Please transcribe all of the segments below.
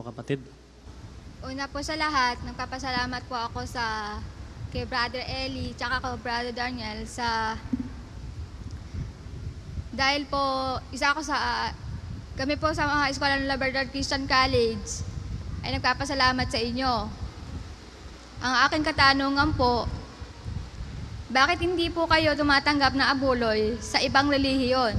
kapatid. Una po sa lahat, nagpapasalamat po ako kay Brother Eli tsaka kay Brother Daniel dahil po kami po sa mga eskwela ng Labrador Christian College ay nagpapasalamat sa inyo. Ang aking katanungan po, bakit hindi po kayo tumatanggap na abuloy sa ibang relihiyon?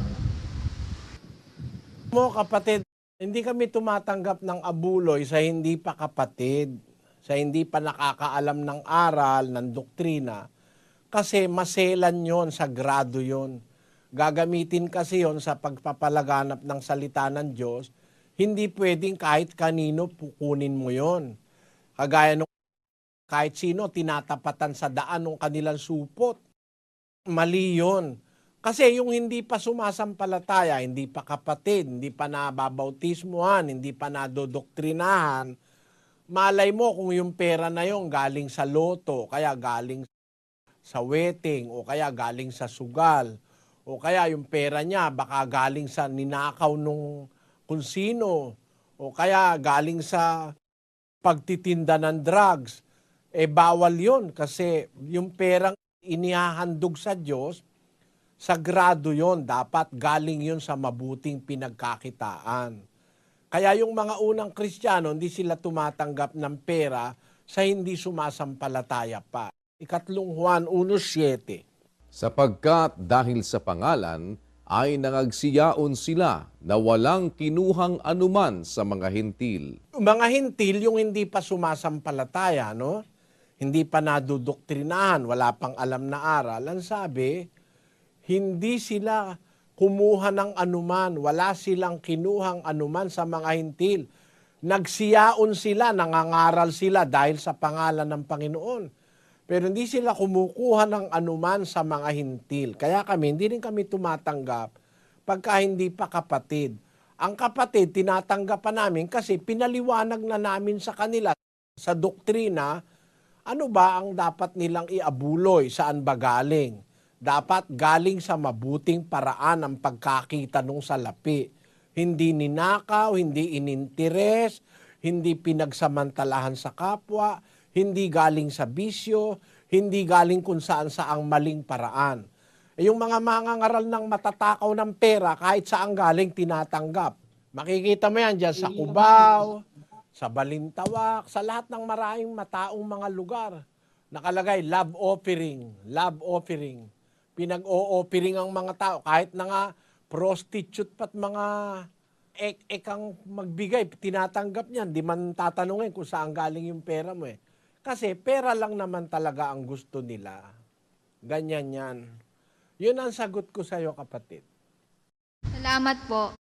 Kapatid, hindi kami tumatanggap ng abuloy sa hindi pa kapatid, sa hindi pa nakakaalam ng aral, ng doktrina, kasi maselan yon, sagrado yon. Gagamitin kasi yon sa pagpapalaganap ng salita ng Diyos, hindi pwedeng kahit kanino pukunin mo yon. Kagaya nung kahit sino tinatapatan sa daan ng kanilang supot. Mali yon. Kasi yung hindi pa sumasampalataya, hindi pa kapatid, hindi pa nababautismuhan, hindi pa nadodoktrinahan, malay mo kung yung pera na yon galing sa loto, kaya galing sa wedding, o kaya galing sa sugal, o kaya yung pera niya baka galing sa ninakaw nung kung sino, o kaya galing sa pagtitinda ng drugs. Bawal yon kasi yung perang inihahandog sa Diyos, sagrado yon, dapat galing yon sa mabuting pinagkakitaan. Kaya yung mga unang Kristiyano, hindi sila tumatanggap ng pera sa hindi sumasampalataya pa. Ikatlong Juan 1:7. Sapagkat dahil sa pangalan ay nangagsiyaon sila na walang kinuhang anuman sa mga hintil. Mga hintil, yung hindi pa sumasampalataya, no? Hindi pa nadodoktrinahan, wala pang alam na aral. Ang sabi, hindi sila kumuha ng anuman, wala silang kinuhang anuman sa mga hintil. Nagsiyaon sila, nangangaral sila dahil sa pangalan ng Panginoon. Pero hindi sila kumukuha ng anuman sa mga hintil. Kaya hindi rin kami tumatanggap pagka hindi pa kapatid. Ang kapatid, tinatanggap pa namin kasi pinaliwanag na namin sa kanila sa doktrina, ano ba ang dapat nilang iabuloy, saan ba galing. Dapat galing sa mabuting paraan ang pagkakita nung salapi. Hindi ninakaw, hindi ininteres, hindi pinagsamantalahan sa kapwa, hindi galing sa bisyo, hindi galing kung saan-saang maling paraan. Yung mga mangangaral ng matatakaw ng pera, kahit saan galing tinatanggap. Makikita mo yan dyan sa Cubao, sa Balintawak, sa lahat ng maraming mataong mga lugar. Nakalagay, love offering, love offering. Pinag-o-offering ang mga tao, kahit na nga prostitute pat mga ekang magbigay, tinatanggap niyan, di man tatanungin kung saan galing yung pera mo eh. Kasi pera lang naman talaga ang gusto nila. Ganyan yan. Yun ang sagot ko sa iyo, kapatid. Salamat po.